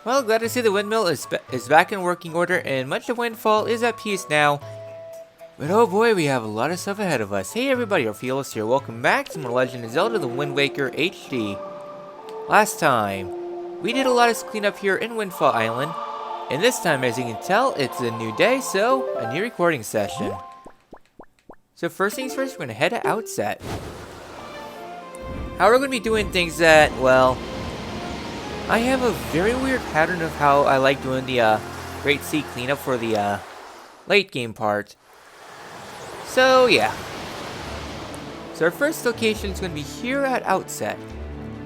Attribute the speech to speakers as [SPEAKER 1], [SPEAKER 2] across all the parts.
[SPEAKER 1] Well, glad to see the windmill is back in working order and much of Windfall is at peace now. But oh boy, we have a lot of stuff ahead of us. Hey everybody, Orpheolus here. Welcome back to more Legend of Zelda: The Wind Waker HD. Last time, we did a lot of cleanup here in Windfall Island. And this time, as you can tell, it's a new day, so a new recording session. So first things first, we're going to head to Outset. How we're going to be doing things that, well, I have a very weird pattern of how I like doing the Great Sea cleanup for the late game part. So yeah. So our first location is going to be here at Outset.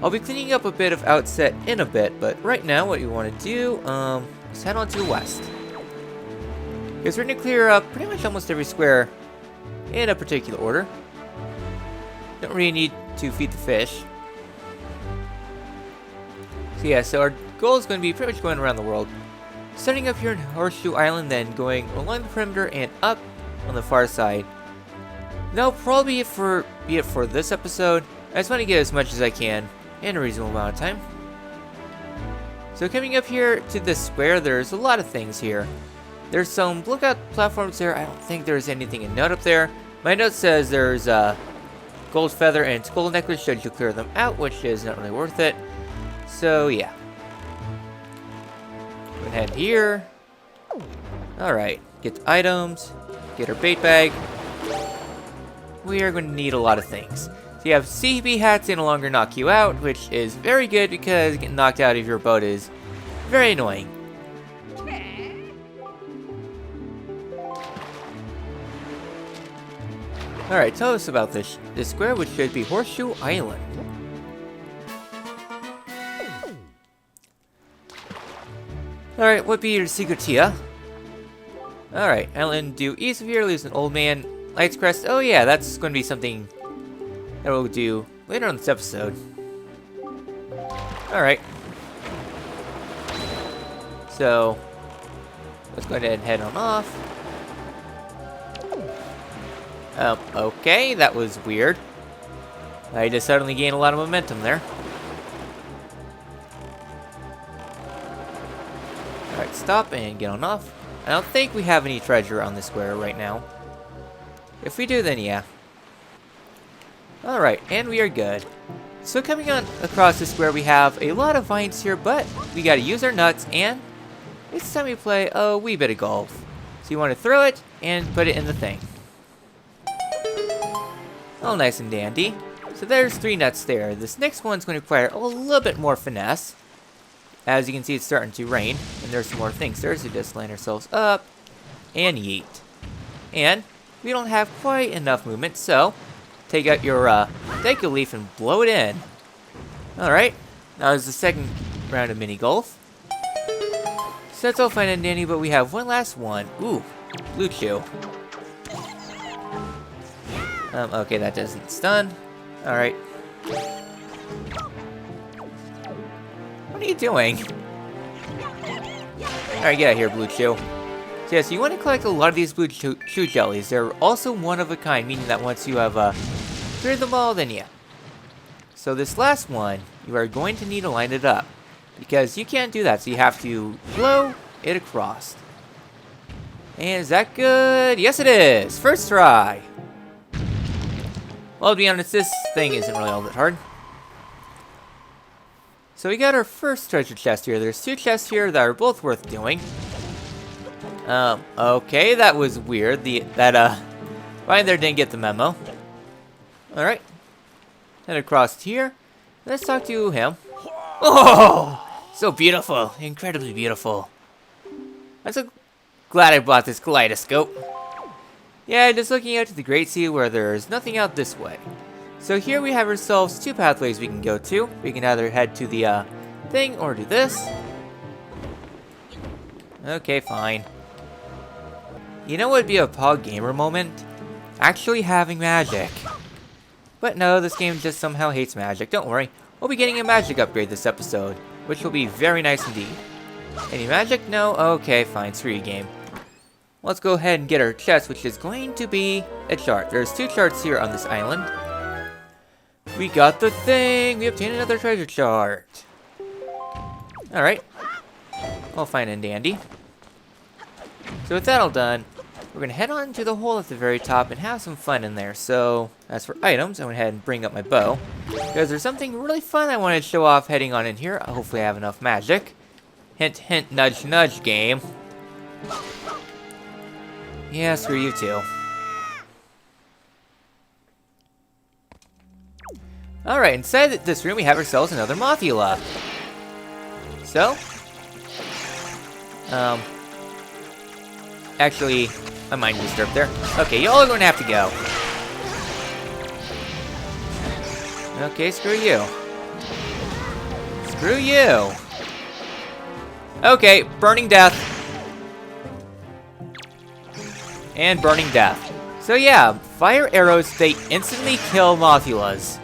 [SPEAKER 1] I'll be cleaning up a bit of Outset in a bit, but right now what you want to do is head on to the west. Because we're going to clear up pretty much almost every square in a particular order. Don't really need to feed the fish. So yeah, so our goal is going to be pretty much going around the world. Starting up here in Horseshoe Island, then going along the perimeter and up on the far side. That'll probably be it for this episode. I just want to get as much as I can in a reasonable amount of time. So coming up here to this square, there's a lot of things here. There's some lookout platforms there. I don't think there's anything in note up there. My note says there's a gold feather and skull necklace should you clear them out, which is not really worth it. So yeah. Go ahead here. Alright, get the items, get our bait bag. We are going to need a lot of things. So you have CB hats, they no longer knock you out, which is very good because getting knocked out of your boat is very annoying. Alright, tell us about this square, which should be Horseshoe Island. Alright, what be your secret here? Alright, Island due east of here leaves an old man. Knights Crest, oh yeah, that's going to be something that we'll do later on this episode. Alright. So, let's go ahead and head on off. Okay, that was weird. I just suddenly gained a lot of momentum there. Alright, stop and get on off. I don't think we have any treasure on this square right now. If we do, then yeah. Alright, and we are good. So coming on across the square, we have a lot of vines here, but we gotta use our nuts, and it's time we play a wee bit of golf. So you want to throw it and put it in the thing. All nice and dandy. So there's 3 nuts there. This next one's going to require a little bit more finesse. As you can see, it's starting to rain, and there's some more things there, so just line ourselves up and yeet. And we don't have quite enough movement, so take out your Deku Leaf and blow it in. Alright, now is the second round of mini golf. So that's all fine and dandy, but we have one last one. Ooh, Blue Chew. Okay, that doesn't stun. Alright. What are you doing? Alright, get out of here, Blue Chew. So yeah, so you want to collect a lot of these Blue Chew jellies. They're also one of a kind, meaning that once you have cleared them all, then yeah. So this last one, you are going to need to line it up. Because you can't do that, so you have to blow it across. And is that good? Yes, it is! First try! Well, to be honest, this thing isn't really all that hard. So we got our first treasure chest here. There's 2 chests here that are both worth doing. Okay, that was weird. Ryan there didn't get the memo. Alright. Head across here. Let's talk to him. Oh! So beautiful. Incredibly beautiful. I'm so glad I bought this kaleidoscope. Yeah, just looking out to the Great Sea where there's nothing out this way. So here we have ourselves 2 pathways we can go to. We can either head to the thing or do this. Okay, fine. You know what would be a Pog Gamer moment? Actually having magic. But no, this game just somehow hates magic. Don't worry, we'll be getting a magic upgrade this episode, which will be very nice indeed. Any magic? No? Okay, fine, screw you, game. Let's go ahead and get our chest, which is going to be a chart. There's 2 charts here on this island. We got the thing! We obtained another treasure chart. Alright. All fine and dandy. So with that all done, we're going to head on to the hole at the very top and have some fun in there. So, as for items, I went ahead and bring up my bow. Because there's something really fun I wanted to show off heading on in here. Hopefully I have enough magic. Hint, hint, nudge, nudge, game. Yeah, screw you too. Alright, inside this room we have ourselves another Mothula. So, actually, my mind disturbed there. Okay, y'all are going to have to go. Okay, screw you. Screw you. Okay, burning death. And burning death. So yeah, fire arrows, they instantly kill Mothulas.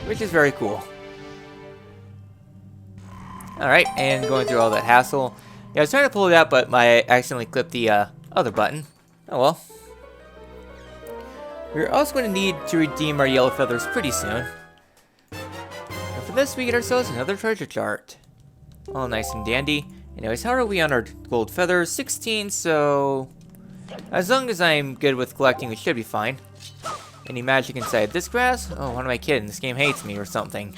[SPEAKER 1] Which is very cool. Alright, and going through all that hassle. Yeah, I was trying to pull it out, but I accidentally clipped the other button. Oh well. We're also going to need to redeem our yellow feathers pretty soon. And for this, we get ourselves another treasure chart. All nice and dandy. Anyways, how are we on our gold feathers? 16, so... as long as I'm good with collecting, we should be fine. Any magic inside this grass? Oh, what am I kidding? This game hates me or something.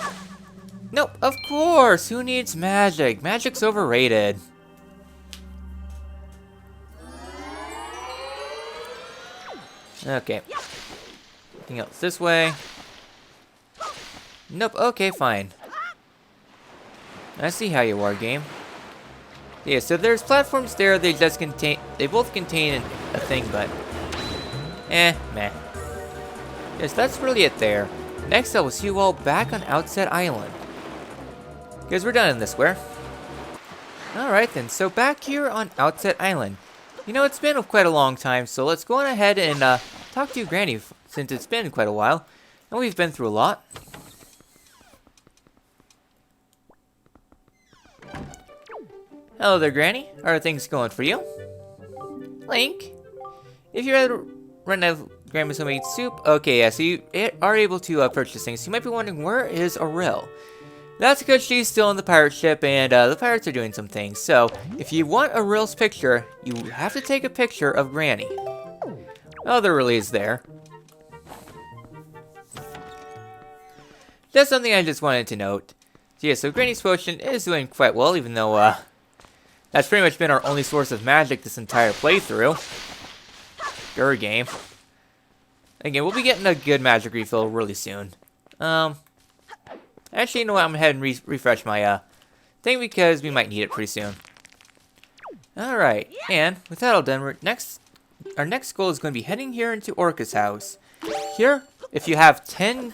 [SPEAKER 1] Nope, of course! Who needs magic? Magic's overrated. Okay. Anything else this way? Nope, okay, fine. I see how you are, game. Yeah, so there's platforms there, they both contain a thing, but... meh. Yes, that's really it there. Next, I will see you all back on Outset Island. Because we're done in this square. Alright then, so back here on Outset Island. You know, it's been quite a long time, so let's go on ahead and talk to Granny, since it's been quite a while. And we've been through a lot. Hello there, Granny. How are things going for you? Link, if you're ever running out of Grandma's homemade soup, okay, yeah, so you are able to purchase things. You might be wondering, where is Aurel? That's because she's still on the pirate ship, and the pirates are doing some things. So, if you want Aurel's picture, you have to take a picture of Granny. Oh, there really is there. That's something I just wanted to note. So yeah, so Granny's potion is doing quite well, even though, that's pretty much been our only source of magic this entire playthrough. Your game. Again, we'll be getting a good magic refill really soon. Actually, you know what? I'm gonna head and refresh my thing because we might need it pretty soon. Alright, and with that all done, our next goal is going to be heading here into Orca's house. Here, if you have 10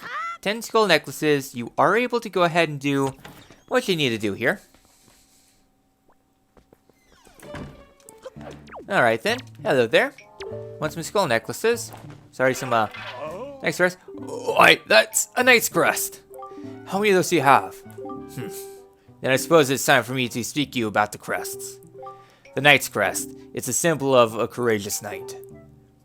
[SPEAKER 1] skull necklaces, you are able to go ahead and do what you need to do here. Alright then, hello there. Want some skull necklaces? Sorry, some Knights Crest. Wait, that's a Knights Crest. How many of those do you have? Then I suppose it's time for me to speak to you about the crests. The Knights Crest. It's a symbol of a courageous knight.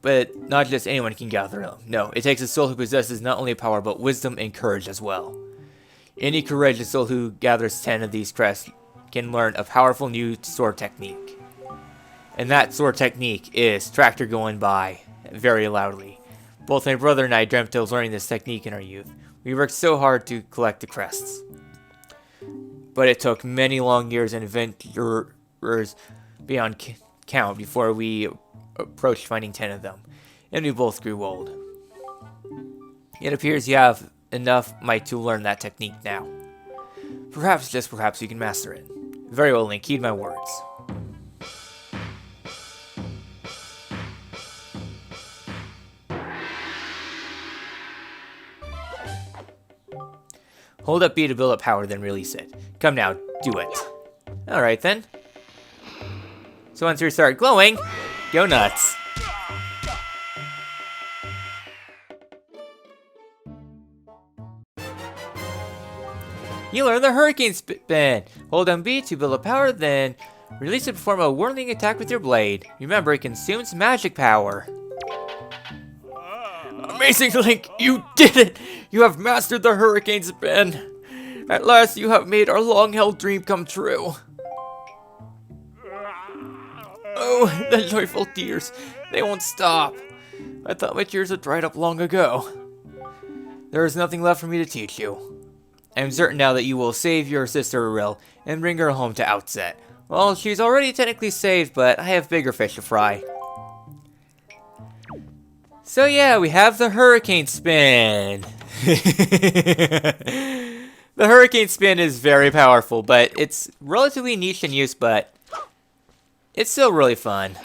[SPEAKER 1] But not just anyone can gather them. No, it takes a soul who possesses not only power, but wisdom and courage as well. Any courageous soul who gathers 10 of these crests can learn a powerful new sword technique. And that sword technique is tractor going by very loudly. Both my brother and I dreamt of learning this technique in our youth. We worked so hard to collect the crests. But it took many long years and adventurers beyond count before we approached finding 10 of them. And we both grew old. It appears you have enough might to learn that technique now. Perhaps, just perhaps, you can master it. Very well, Link, heed my words. Hold up B to build up power, then release it. Come now, do it. Alright then. So once you start glowing, go nuts. You learn the Hurricane Spin. Hold down B to build up power, then release it to perform a whirling attack with your blade. Remember, it consumes magic power. Amazing, Link! You did it! You have mastered the Hurricane Spin! At last you have made our long-held dream come true. Oh, the joyful tears. They won't stop. I thought my tears had dried up long ago. There is nothing left for me to teach you. I am certain now that you will save your sister Aril and bring her home to Outset. Well, she's already technically saved, but I have bigger fish to fry. So yeah, we have the Hurricane Spin. The Hurricane Spin is very powerful, but it's relatively niche in use, but it's still really fun.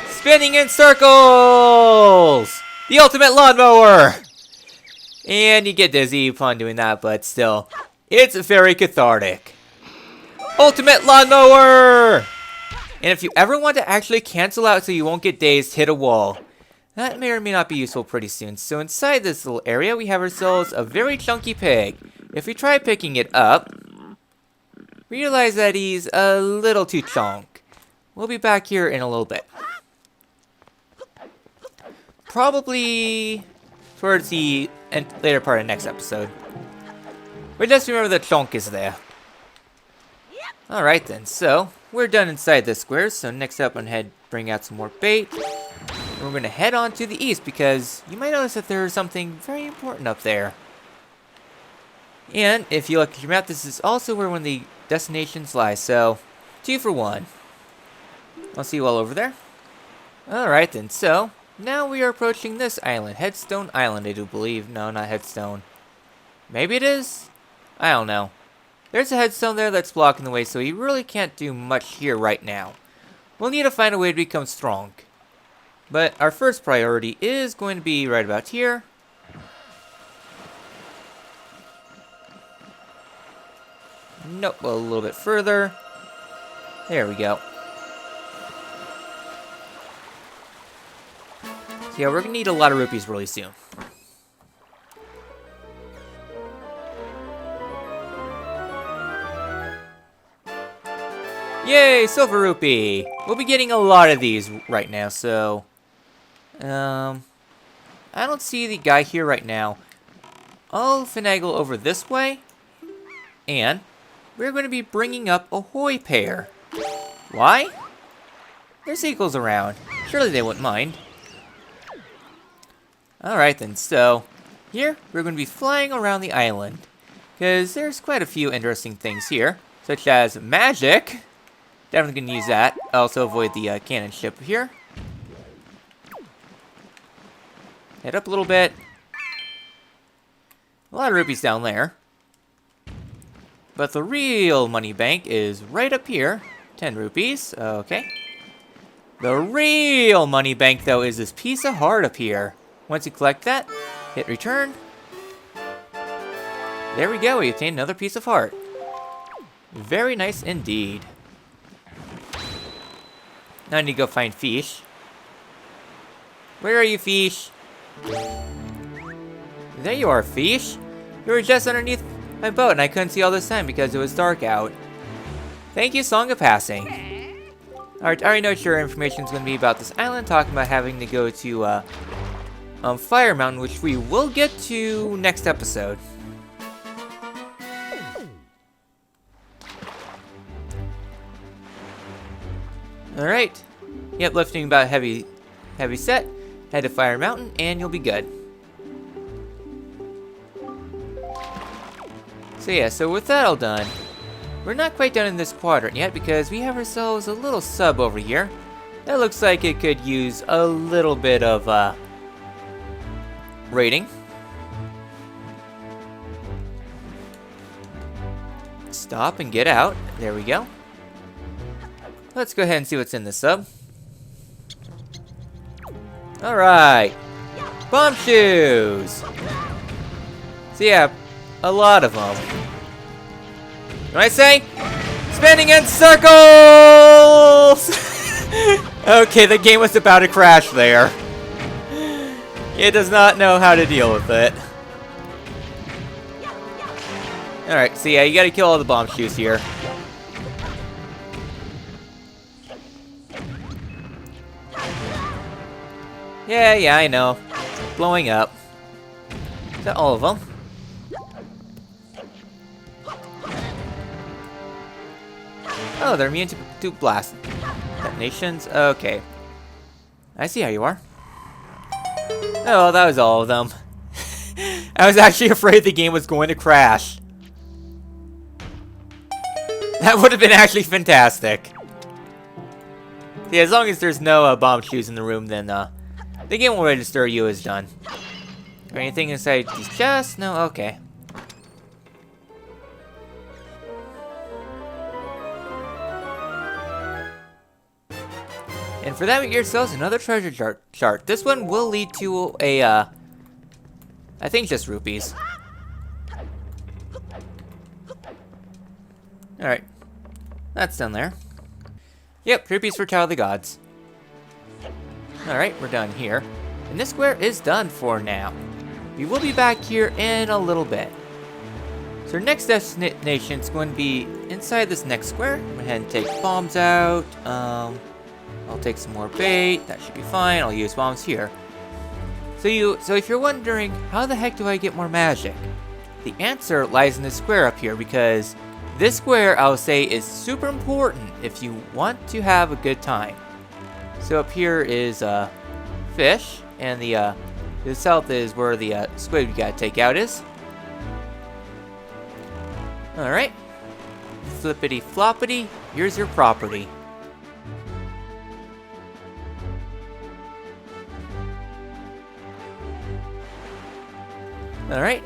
[SPEAKER 1] Spinning in circles! The ultimate lawnmower! And you get dizzy upon doing that, but still, it's very cathartic. Ultimate lawnmower! And if you ever want to actually cancel out so you won't get dazed, hit a wall. That may or may not be useful pretty soon. So inside this little area, we have ourselves a very chunky pig. If we try picking it up, realize that he's a little too chunk. We'll be back here in a little bit. Probably towards the later part of the next episode. But just remember the chunk is there. Alright then, so we're done inside the square. So next up, I'm going to bring out some more bait. And we're going to head on to the east because you might notice that there's something very important up there. And if you look at your map, this is also where one of the destinations lies. So 2 for 1. I'll see you all over there. Alright then, so now we are approaching this island. Headstone Island, I do believe. No, not Headstone. Maybe it is? I don't know. There's a headstone there that's blocking the way, so we really can't do much here right now. We'll need to find a way to become strong. But our first priority is going to be right about here. Nope, well, a little bit further. There we go. So yeah, we're going to need a lot of rupees really soon. Yay, silver rupee! We'll be getting a lot of these right now, so... I don't see the guy here right now. I'll finagle over this way. And we're going to be bringing up a Hoi pair. Why? There's seagulls around. Surely they wouldn't mind. Alright then, so here we're going to be flying around the island. Because there's quite a few interesting things here. Such as magic. Definitely going to use that. Also avoid the cannon ship here. Head up a little bit. A lot of rupees down there. But the real money bank is right up here. 10 rupees. Okay. The real money bank, though, is this piece of heart up here. Once you collect that, hit return. There we go. We obtained another piece of heart. Very nice indeed. Now I need to go find Fish. Where are you, Fish? There you are, Fish. You were just underneath my boat and I couldn't see all this time because it was dark out. Thank you, Song of Passing. Alright, I already know what your information is going to be about this island, talking about having to go to Fire Mountain, which we will get to next episode. Alright. Yep, lifting about heavy set. Head to Fire Mountain, and you'll be good. So yeah, so with that all done, we're not quite done in this quadrant yet because we have ourselves a little sub over here. That looks like it could use a little bit of rating. Stop and get out. There we go. Let's go ahead and see what's in this sub. Alright. Bomb shoes! So yeah, a lot of them. What I say? Spinning in circles! Okay, the game was about to crash there. It does not know how to deal with it. Alright, so yeah, you gotta kill all the bomb shoes here. Yeah, I know. Blowing up. Is that all of them? Oh, they're immune to blast detonations. Okay. I see how you are. Oh, that was all of them. I was actually afraid the game was going to crash. That would have been actually fantastic. Yeah, as long as there's no bomb shoes in the room, then the game will register you as done. Or anything inside these chests? No? Okay. And for that, we get ourselves another treasure chart. This one will lead to a, I think just rupees. Alright. That's done there. Yep, rupees for Child of the Gods. Alright, we're done here. And this square is done for now. We will be back here in a little bit. So our next destination is going to be inside this next square. I'm going to go ahead and take bombs out. I'll take some more bait. That should be fine. I'll use bombs here. So if you're wondering, how the heck do I get more magic? The answer lies in this square up here, because this square, I'll say, is super important if you want to have a good time. So up here is fish, and the south is where the squid we gotta take out is. Alright. Flippity floppity, here's your property. Alright.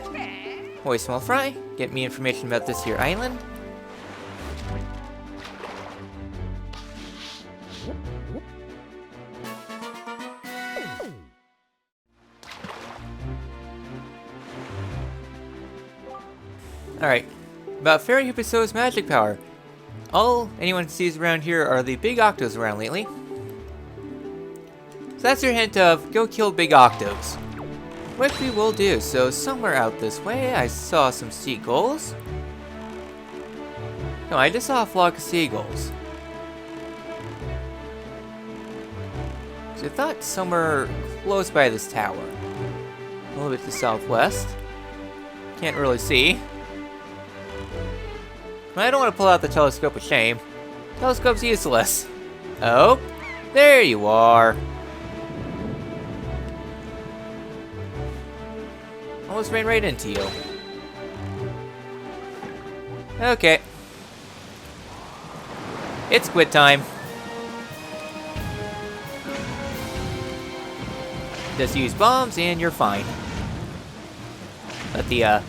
[SPEAKER 1] Hoist small fry. Get me information about this here island. Alright. About Fairy who bestows magic power. All anyone sees around here are the big octos around lately. So that's your hint of go kill big octos. Which we will do. So somewhere out this way I saw some seagulls. No, I just saw a flock of seagulls. So I thought somewhere close by this tower. A little bit to the southwest. Can't really see. I don't want to pull out the telescope of shame. Telescope's useless. Oh, there you are. Almost ran right into you. Okay. It's quit time. Just use bombs and you're fine. Let the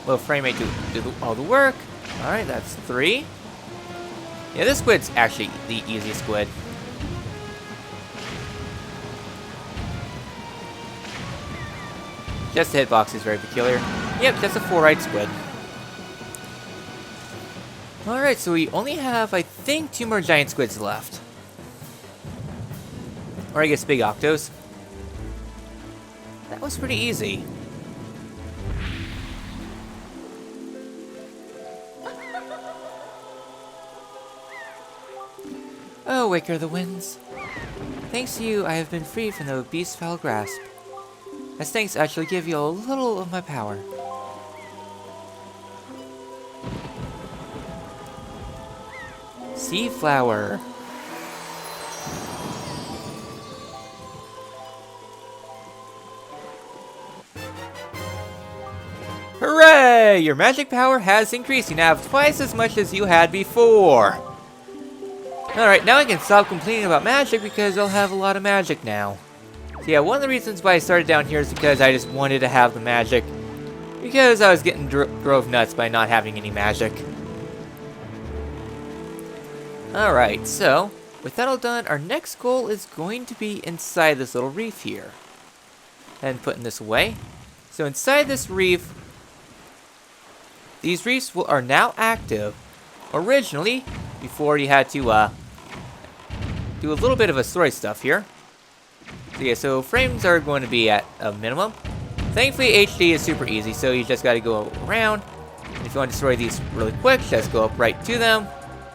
[SPEAKER 1] low frame rate do all the work. Alright, that's 3. Yeah, this squid's actually the easiest squid. Just the hitbox is very peculiar. Yep, just a 4-eyed squid. Alright, so we only have, I think, 2 more giant squids left. Or I guess big octos. That was pretty easy. Oh, Waker of the Winds. Thanks to you, I have been free from the beast's foul grasp. As thanks, I shall give you a little of my power. Sea flower. Hooray! Your magic power has increased. You now have twice as much as you had before. Alright, now I can stop complaining about magic because I'll have a lot of magic now. So yeah, one of the reasons why I started down here is because I just wanted to have the magic. Because I was getting drove nuts by not having any magic. Alright, so with that all done, our next goal is going to be inside this little reef here. And putting this away. So inside this reef, these reefs are now active. Originally, before you had to do a little bit of a story stuff here. So yeah, so frames are going to be at a minimum. Thankfully, HD is super easy, so you just got to go around. And if you want to destroy these really quick, just go up right to them.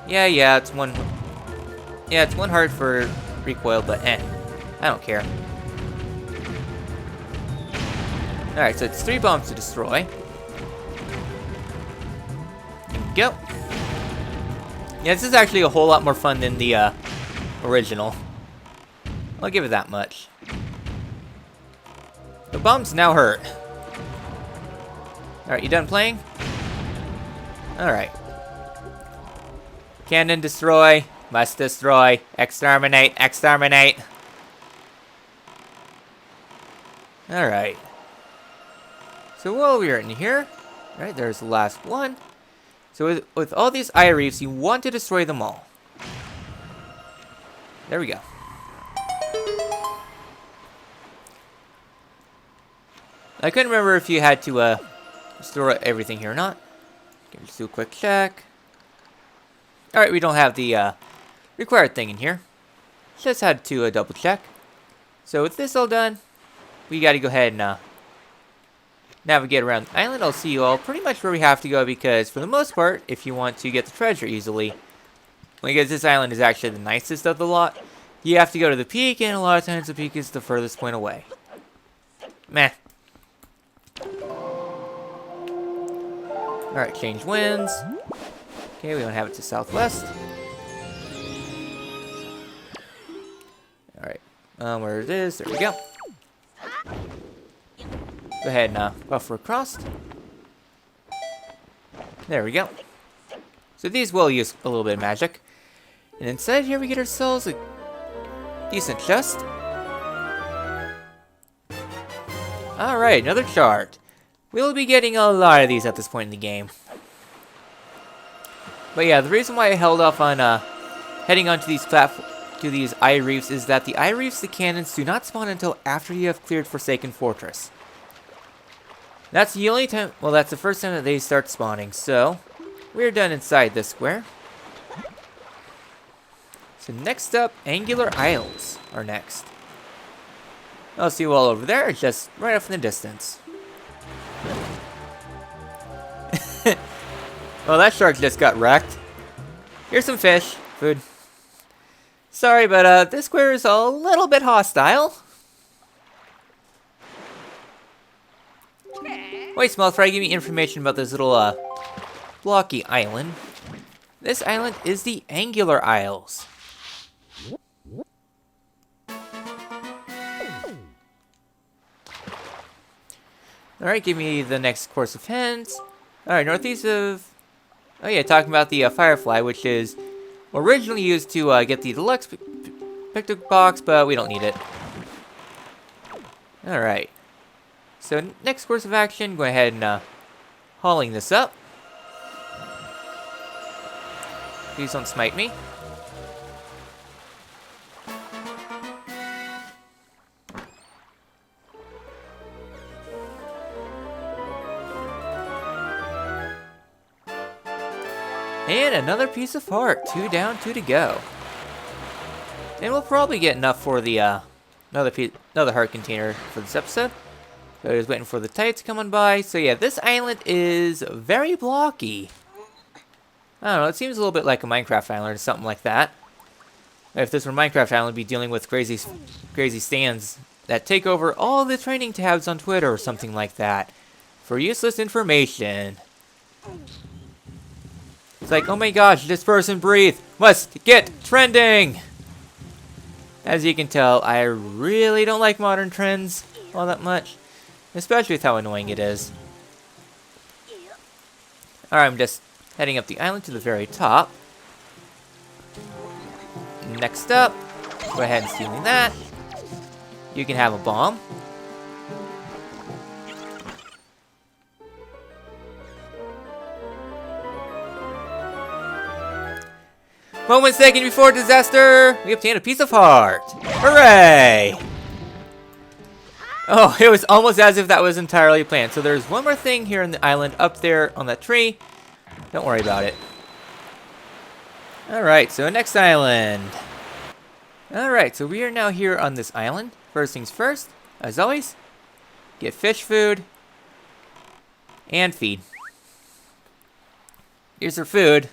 [SPEAKER 1] Yeah, it's one heart for recoil, but I don't care. Alright, so it's 3 bombs to destroy. Go. Yeah, this is actually a whole lot more fun than the original. I'll give it that much. The bombs now hurt. Alright, you done playing? Alright. Cannon destroy. Must destroy. Exterminate. Exterminate. Alright. So while we're in here, right, there's the last one. So with all these eye reefs, you want to destroy them all. There we go. I couldn't remember if you had to store everything here or not. Just do a quick check. Alright, we don't have the required thing in here. Just had to double check. So with this all done, we gotta go ahead and navigate around the island. I'll see you all pretty much where we have to go because for the most part, if you want to get the treasure easily, because this island is actually the nicest of the lot, you have to go to the peak, and a lot of times the peak is the furthest point away. Meh. Alright, change winds. Okay, we don't have it to southwest. Alright, where it is, there we go. Go ahead and buffer across. There we go. So these will use a little bit of magic. And inside here we get ourselves a decent chest. Alright, another chart. We'll be getting a lot of these at this point in the game. But yeah, the reason why I held off on heading onto these these eye reefs is that the eye reefs, the cannons, do not spawn until after you have cleared Forsaken Fortress. That's the only time, well, that's the first time that they start spawning, so we're done inside this square. So next up, Angular Isles are next. I'll see you all over there, just right off in the distance. Well, that shark just got wrecked. Here's some fish, food. Sorry, but this square is a little bit hostile. Wait, small fry, give me information about this little blocky island. This island is the Angular Isles. Alright, give me the next course of hints. Alright, northeast of... Oh yeah, talking about the Firefly, which is originally used to get the deluxe picture box, but we don't need it. Alright. So next course of action, go ahead and hauling this up. Please don't smite me. And another piece of heart. 2 down, 2 to go. And we'll probably get enough for the another heart container for this episode. So I was waiting for the tide to come on by. So yeah, this island is very blocky. I don't know, it seems a little bit like a Minecraft island or something like that. If this were Minecraft island, we'd be dealing with crazy stands that take over all the training tabs on Twitter or something like that. For useless information. It's like, oh my gosh, this person breathed. Must get trending. As you can tell, I really don't like modern trends all that much. Especially with how annoying it is. Alright, I'm just heading up the island to the very top. Next up, go ahead and stealing that. You can have a bomb. Moment second before disaster, we obtain a piece of heart. Hooray! Oh, it was almost as if that was entirely planned. So there's one more thing here in the island up there on that tree. Don't worry about it. Alright, so next island. Alright, so we are now here on this island. First things first, as always, get fish food and feed. Here's our food.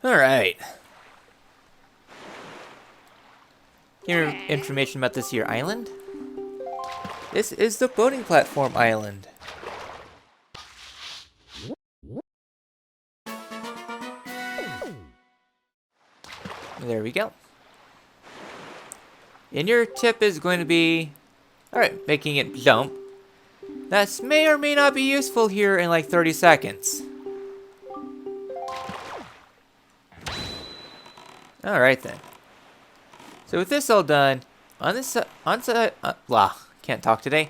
[SPEAKER 1] Alright. Here, information about this here island. This is the boating platform island. There we go. And your tip is going to be, alright, making it jump. That may or may not be useful here in like 30 seconds. Alright then. So with this all done, on this, can't talk today.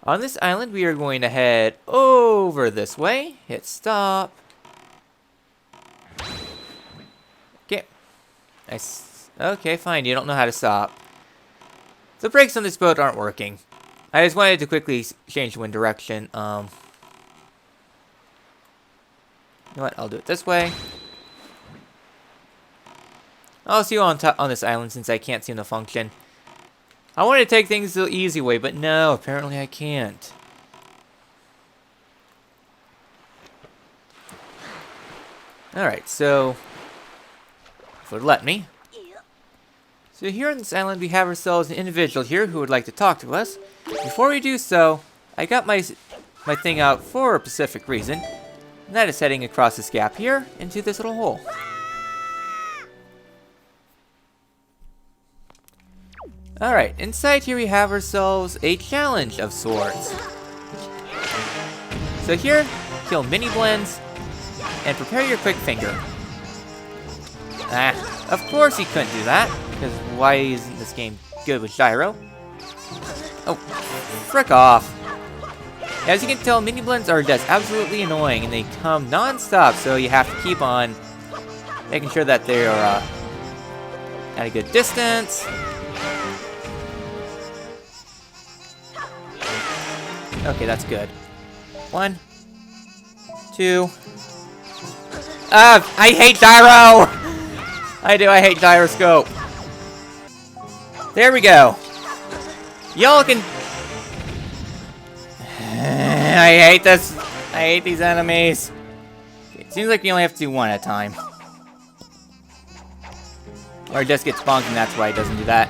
[SPEAKER 1] On this island, we are going to head over this way. Hit stop. Okay. Nice. Okay, fine. You don't know how to stop. The brakes on this boat aren't working. I just wanted to quickly change wind direction. You know what? I'll do it this way. I'll see you on this island since I can't seem to function. I wanted to take things the easy way, but no, apparently I can't. Alright, so if it would let me. So here on this island we have ourselves an individual here who would like to talk to us. Before we do so, I got my thing out for a specific reason. And that is heading across this gap here into this little hole. Alright, inside here we have ourselves a challenge of sorts. So here, kill mini blends and prepare your quick finger. Of course he couldn't do that, because why isn't this game good with gyro? Oh, frick off. As you can tell, mini blends are just absolutely annoying and they come non-stop, so you have to keep on making sure that they are at a good distance. Okay, that's good. 1, 2. I hate gyro! I hate gyroscope. There we go. Y'all can... I hate this. I hate these enemies. It seems like you only have to do one at a time. Or it just gets bonked and that's why it doesn't do that.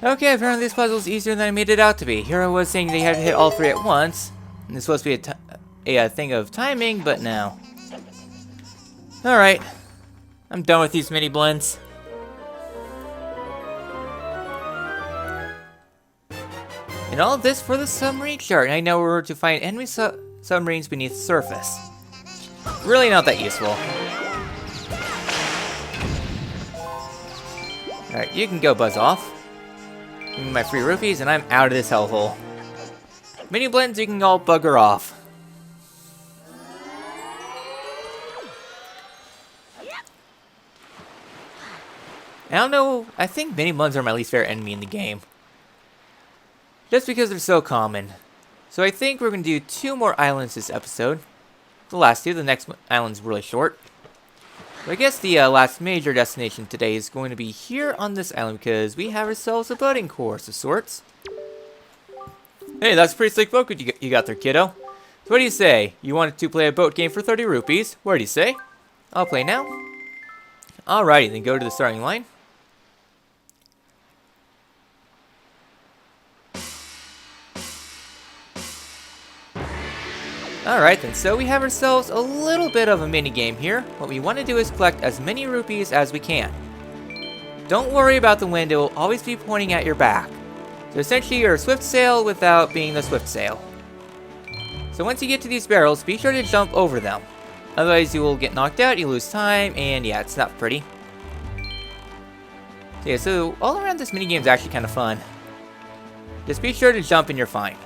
[SPEAKER 1] Okay, apparently this puzzle is easier than I made it out to be. Here I was saying they had to hit all three at once. And it's supposed to be a thing of timing, but no. Alright. I'm done with these mini blends. And all of this for the submarine chart. And I know we're to find enemy submarines beneath the surface. Really not that useful. Alright, you can go buzz off. Give me my free rupees and I'm out of this hellhole. Mini blends, you can all bugger off. I don't know, I think mini blends are my least favorite enemy in the game. Just because they're so common. So I think we're going to do 2 more islands this episode. The last 2, the next island's really short. But I guess the last major destination today is going to be here on this island because we have ourselves a boating course of sorts. Hey, that's a pretty slick boat you got there, kiddo. So what do you say? You wanted to play a boat game for 30 rupees? What do you say? I'll play now. Alrighty, then go to the starting line. Alright then, so we have ourselves a little bit of a mini game here. What we want to do is collect as many rupees as we can. Don't worry about the wind, it will always be pointing at your back. So essentially you're a swift sail without being the swift sail. So once you get to these barrels, be sure to jump over them. Otherwise you will get knocked out, you lose time, and yeah, it's not pretty. So yeah, so all around this mini game is actually kind of fun. Just be sure to jump and you're fine.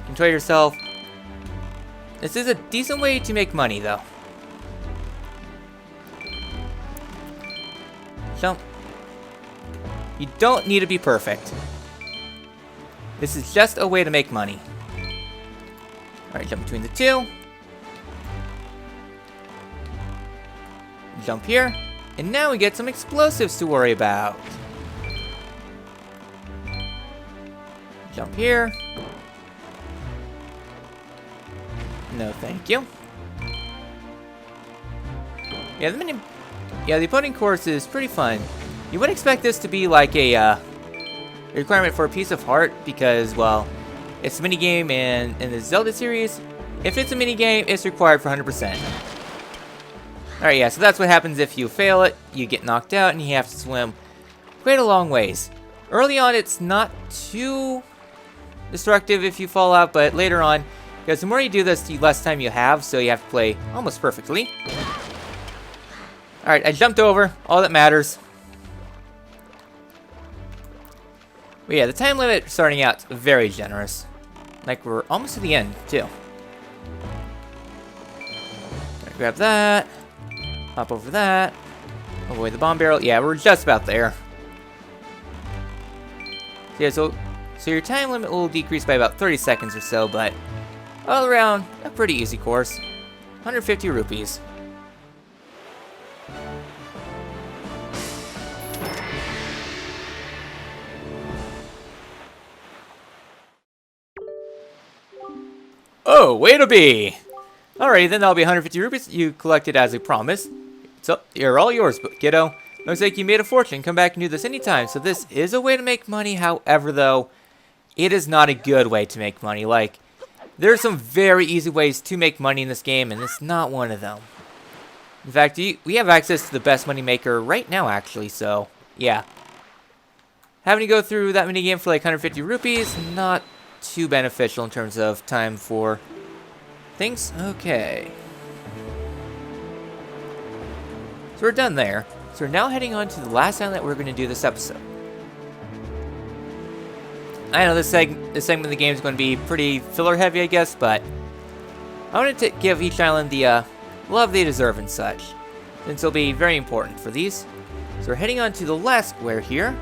[SPEAKER 1] Enjoy yourself. This is a decent way to make money, though. Jump. You don't need to be perfect. This is just a way to make money. Alright, jump between the 2. Jump here. And now we get some explosives to worry about. Jump here. No, thank you. Yeah, the boating course is pretty fun. You would expect this to be like a requirement for a piece of heart because, well, it's a minigame, and in the Zelda series, if it's a minigame, it's required for 100%. Alright, yeah, so that's what happens if you fail it. You get knocked out and you have to swim quite a long ways. Early on, it's not too destructive if you fall out, but later on, because the more you do this, the less time you have, so you have to play almost perfectly. Alright, I jumped over. All that matters. But yeah, the time limit starting out is very generous. Like, we're almost to the end, too. Right, grab that. Hop over that. Avoid the bomb barrel. Yeah, we're just about there. Yeah, so your time limit will decrease by about 30 seconds or so, but all around, a pretty easy course. 150 rupees. Oh, way to be! Alrighty, then that'll be 150 rupees you collected as I promised. So, you're all yours, kiddo. Looks like you made a fortune. Come back and do this anytime. So this is a way to make money. However, though, it is not a good way to make money. Like, there are some very easy ways to make money in this game, and it's not one of them. In fact, we have access to the best money maker right now, actually. So, yeah. Having to go through that mini game for like 150 rupees, not too beneficial in terms of time for things. Okay. So we're done there. So we're now heading on to the last island that we're going to do this episode. I know this segment of the game is going to be pretty filler heavy, I guess, but I wanted to give each island the love they deserve and such, since it'll be very important for these. So we're heading on to the last square here.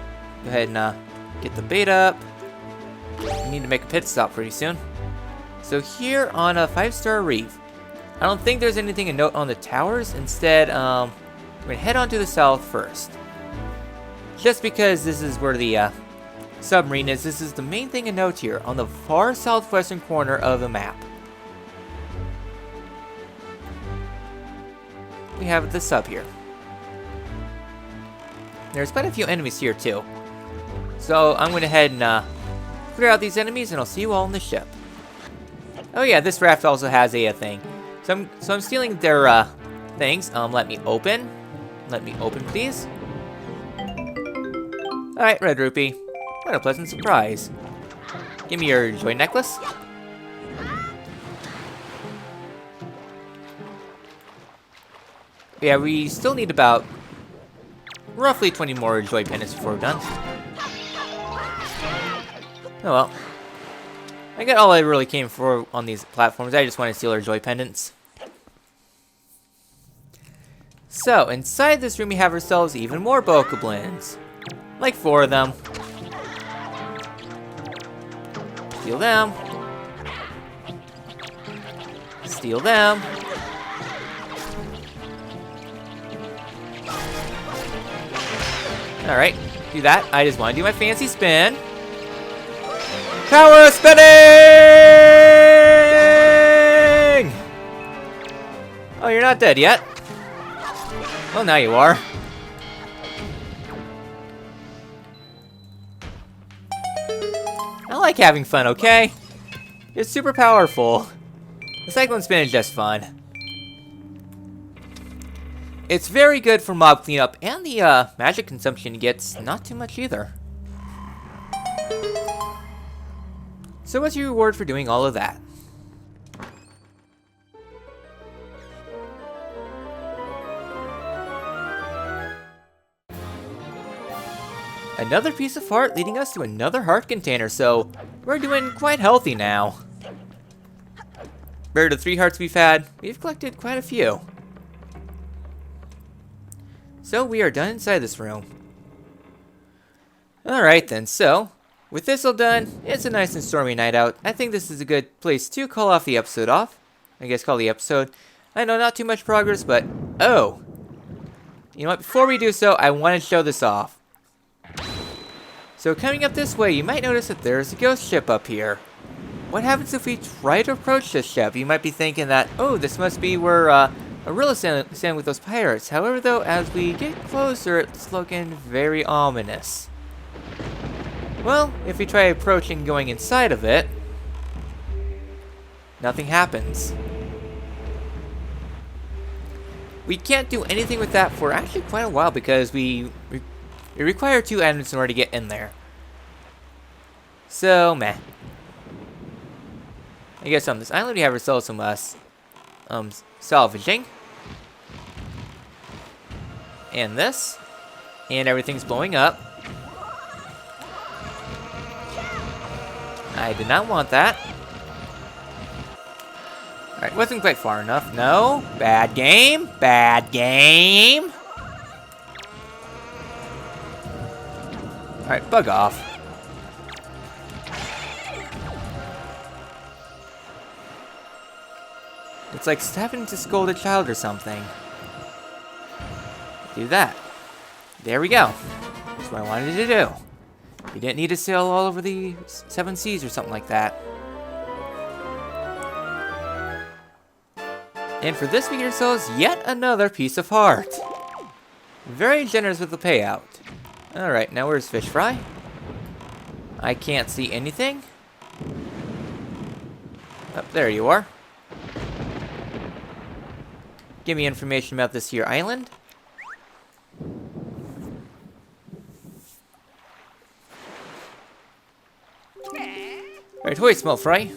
[SPEAKER 1] Go ahead and get the bait up. We need to make a pit stop pretty soon. So here on a 5-star reef, I don't think there's anything to note on the towers. Instead, we're going to head on to the south first. Just because this is where the submarine is, this is the main thing to note here, on the far southwestern corner of the map. We have the sub here. There's quite a few enemies here too. So I'm going to head and clear out these enemies, and I'll see you all on the ship. Oh yeah, this raft also has a thing. So I'm stealing their things. Let me open. Let me open, please. Alright, Red Rupee. What a pleasant surprise. Give me your joy necklace. Yeah, we still need about roughly 20 more joy pendants before we're done. Oh well. I got all I really came for on these platforms. I just want to steal our joy pendants. So, inside this room we have ourselves even more bokoblins. Like 4 of them. Steal them. Steal them. Alright, do that. I just want to do my fancy spin. Power spinning! Oh, you're not dead yet. Well, now you are. I like having fun, okay? It's super powerful. The Cyclone spin is just fun. It's very good for mob cleanup, and the magic consumption gets not too much either. So what's your reward for doing all of that? Another piece of heart leading us to another heart container, so we're doing quite healthy now. Compared to the 3 hearts we've had, we've collected quite a few. So we are done inside this room. Alright then, so with this all done, it's a nice and stormy night out. I think this is a good place to call off the episode off. I guess call the episode. I know, not too much progress, but oh! You know what, before we do so, I want to show this off. So coming up this way, you might notice that there's a ghost ship up here. What happens if we try to approach this ship? You might be thinking that, oh, this must be where Orpheolus stand with those pirates. However, though, as we get closer, it's looking very ominous. Well, if we try approaching going inside of it, nothing happens. we can't do anything with that for actually quite a while because it require 2 items in order to get in there. So, meh. I guess on this island we have ourselves some salvaging. And this. And everything's blowing up. I did not want that. Alright, wasn't quite far enough. No. Bad game. Bad game. Alright, bug off. It's like having to scold a child or something. Do that. There we go. That's what I wanted to do. You didn't need to sail all over the 7 seas or something like that. And for this we get ourselves yet another piece of heart. Very generous with the payout. Alright, now where's Fish Fry? I can't see anything. Oh, there you are. Give me information about this here island. Alright, hoy, Small Fry.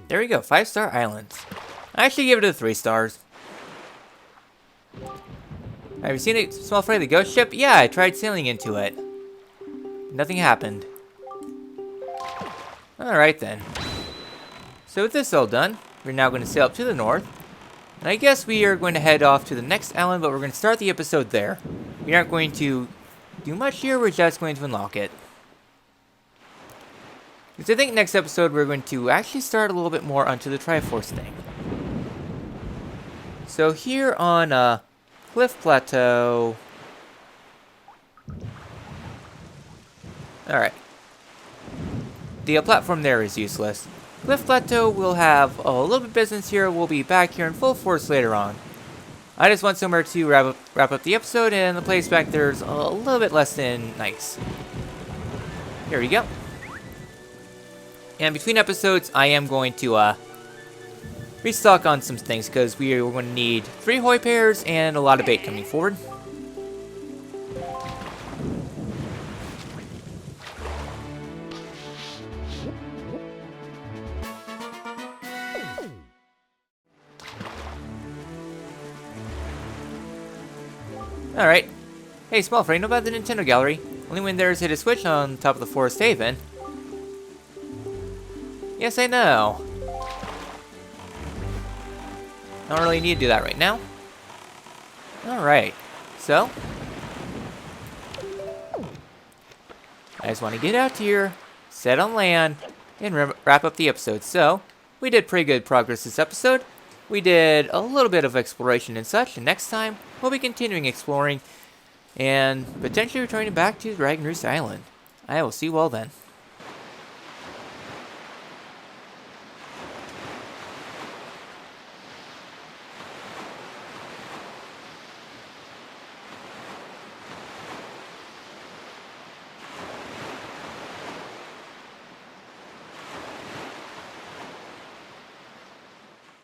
[SPEAKER 1] There we go, 5-star islands. I actually give it a 3 stars. Have you seen it, Small Fry, the ghost ship? Yeah, I tried sailing into it. Nothing happened. Alright then. So with this all done, we're now going to sail up to the north. And I guess we are going to head off to the next island, but we're going to start the episode there. We aren't going to do much here, we're just going to unlock it. Because I think next episode we're going to actually start a little bit more onto the Triforce thing. So here on Cliff Plateau. Alright. The platform there is useless. Cliff Plateau will have a little bit of business here. We'll be back here in full force later on. I just want somewhere to wrap up the episode, and the place back there is a little bit less than nice. Here we go. And between episodes, I am going to restock on some things, because we are going to need 3 hoi pairs and a lot of bait coming forward. Alright. Hey, Small Fry, know about the Nintendo Gallery? Only when there's hit a switch on top of the Forest Haven. Yes, I know. I don't really need to do that right now. Alright. So. I just want to get out here, set on land, and wrap up the episode. So, we did pretty good progress this episode. We did a little bit of exploration and such, and next time, we'll be continuing exploring and potentially returning back to Dragon Roost Island. I will see you all then.